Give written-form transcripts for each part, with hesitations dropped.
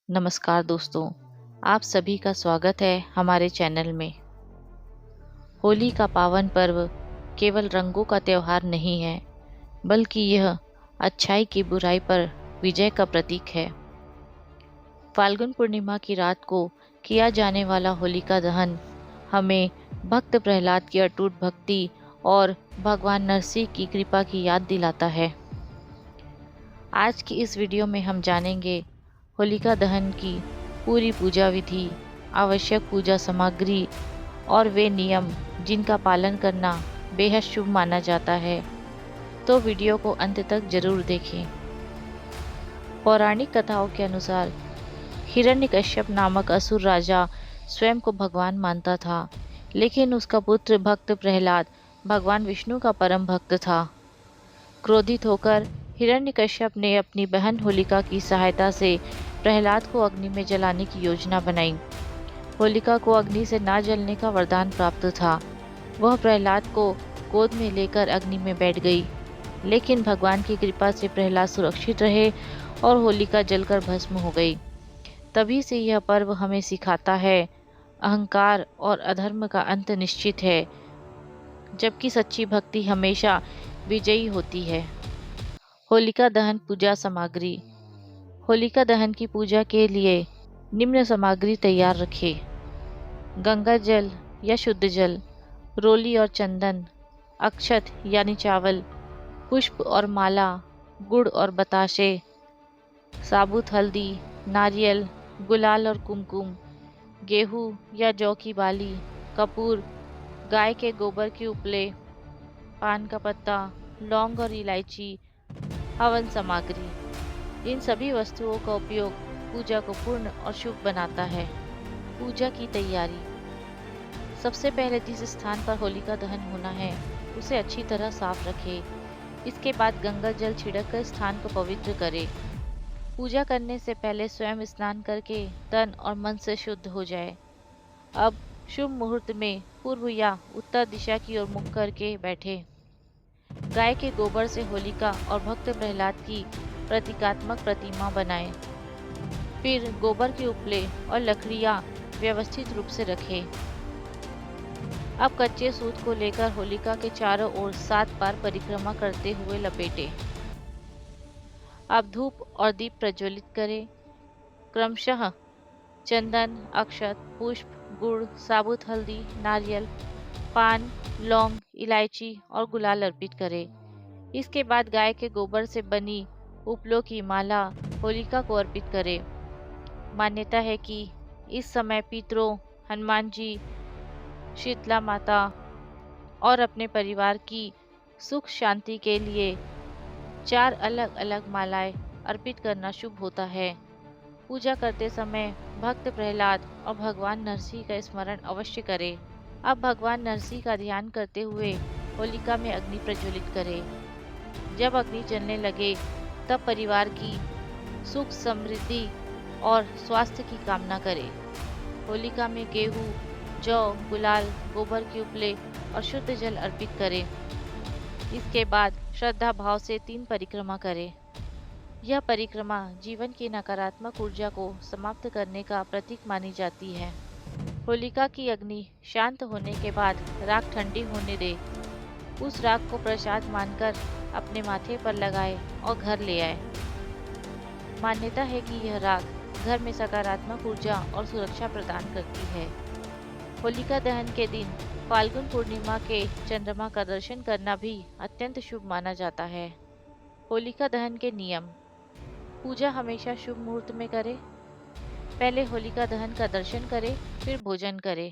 नमस्कार दोस्तों, आप सभी का स्वागत है हमारे चैनल में। होली का पावन पर्व केवल रंगों का त्योहार नहीं है, बल्कि यह अच्छाई की बुराई पर विजय का प्रतीक है। फाल्गुन पूर्णिमा की रात को किया जाने वाला होलिका दहन हमें भक्त प्रहलाद की अटूट भक्ति और भगवान नरसिंह की कृपा की याद दिलाता है। आज की इस वीडियो में हम जानेंगे होलिका दहन की पूरी पूजा विधि, आवश्यक पूजा सामग्री और वे नियम जिनका पालन करना बेहद शुभ माना जाता है। तो वीडियो को अंत तक जरूर देखें। पौराणिक कथाओं के अनुसार हिरण्यकश्यप नामक असुर राजा स्वयं को भगवान मानता था, लेकिन उसका पुत्र भक्त प्रहलाद भगवान विष्णु का परम भक्त था। क्रोधित होकर हिरण्यकश्यप ने अपनी बहन होलिका की सहायता से प्रहलाद को अग्नि में जलाने की योजना बनाई। होलिका को अग्नि से ना जलने का वरदान प्राप्त था। वह प्रहलाद को गोद में लेकर अग्नि में बैठ गई, लेकिन भगवान की कृपा से प्रहलाद सुरक्षित रहे और होलिका जलकर भस्म हो गई। तभी से यह पर्व हमें सिखाता है, अहंकार और अधर्म का अंत निश्चित है, जबकि सच्ची भक्ति हमेशा विजयी होती है। होलिका दहन पूजा सामग्री। होलिका दहन की पूजा के लिए निम्न सामग्री तैयार रखें: गंगा जल या शुद्ध जल, रोली और चंदन, अक्षत यानी चावल, पुष्प और माला, गुड़ और बताशे, साबुत हल्दी, नारियल, गुलाल और कुमकुम, गेहूं या जौ की बाली, कपूर, गाय के गोबर की उपले, पान का पत्ता, लौंग और इलायची। हवन सामग्री। इन सभी वस्तुओं का उपयोग पूजा को पूर्ण और शुभ बनाता है। पूजा की तैयारी। सबसे पहले जिस स्थान पर होलिका दहन होना है उसे अच्छी तरह साफ रखें। इसके बाद गंगा जल छिड़ककर स्थान को पवित्र करें। पूजा करने से पहले स्वयं स्नान करके तन और मन से शुद्ध हो जाए। अब शुभ मुहूर्त में पूर्व या उत्तर दिशा की ओर मुख करके बैठे। गाय के गोबर से होलिका और भक्त प्रहलाद की प्रतीकात्मक प्रतिमा बनाएं। फिर गोबर के उपले और लकड़ियां व्यवस्थित रूप से रखें। अब कच्चे सूत को लेकर होलिका के चारों ओर 7 बार परिक्रमा करते हुए लपेटें। अब धूप और दीप प्रज्वलित करें। क्रमशः चंदन, अक्षत, पुष्प, गुड़, साबुत हल्दी, नारियल, पान, लौंग, इलायची और गुलाल अर्पित करें। इसके बाद गाय के गोबर से बनी उपलों की माला होलिका को अर्पित करें। मान्यता है कि इस समय पितरों, हनुमान जी, शीतला माता और अपने परिवार की सुख शांति के लिए 4 अलग अलग मालाएं अर्पित करना शुभ होता है। पूजा करते समय भक्त प्रहलाद और भगवान नरसिंह का स्मरण अवश्य करें। अब भगवान नरसिंह का ध्यान करते हुए होलिका में अग्नि प्रज्वलित करें। जब अग्नि जलने लगे तब परिवार की सुख, समृद्धि और स्वास्थ्य की कामना करें। होलिका में गेहूं, जौ, गुलाल, गोबर के उपले और शुद्ध जल अर्पित करें। इसके बाद श्रद्धा भाव से 3 परिक्रमा करें। यह परिक्रमा जीवन की नकारात्मक ऊर्जा को समाप्त करने का प्रतीक मानी जाती है। होलिका की अग्नि शांत होने के बाद राख ठंडी होने दे। उस राख को प्रसाद मानकर अपने माथे पर लगाए और घर ले आए। मान्यता है कि यह राख घर में सकारात्मक ऊर्जा और सुरक्षा प्रदान करती है। होलिका दहन के दिन फाल्गुन पूर्णिमा के चंद्रमा का दर्शन करना भी अत्यंत शुभ माना जाता है। होलिका दहन के नियम। पूजा हमेशा शुभ मुहूर्त में करें। पहले होलिका दहन का दर्शन करें, फिर भोजन करें।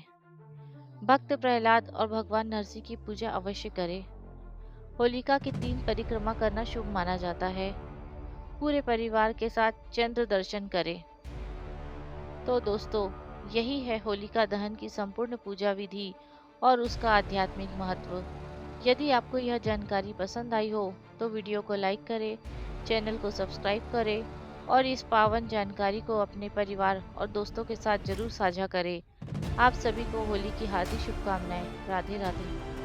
भक्त प्रहलाद और भगवान नरसिंह की पूजा अवश्य करें। होलिका की 3 परिक्रमा करना शुभ माना जाता है। पूरे परिवार के साथ चंद्र दर्शन करें। तो दोस्तों, यही है होलिका दहन की संपूर्ण पूजा विधि और उसका आध्यात्मिक महत्व। यदि आपको यह जानकारी पसंद आई हो तो वीडियो को लाइक करें, चैनल को सब्सक्राइब करें और इस पावन जानकारी को अपने परिवार और दोस्तों के साथ जरूर साझा करें। आप सभी को होली की हार्दिक शुभकामनाएं। राधे राधे।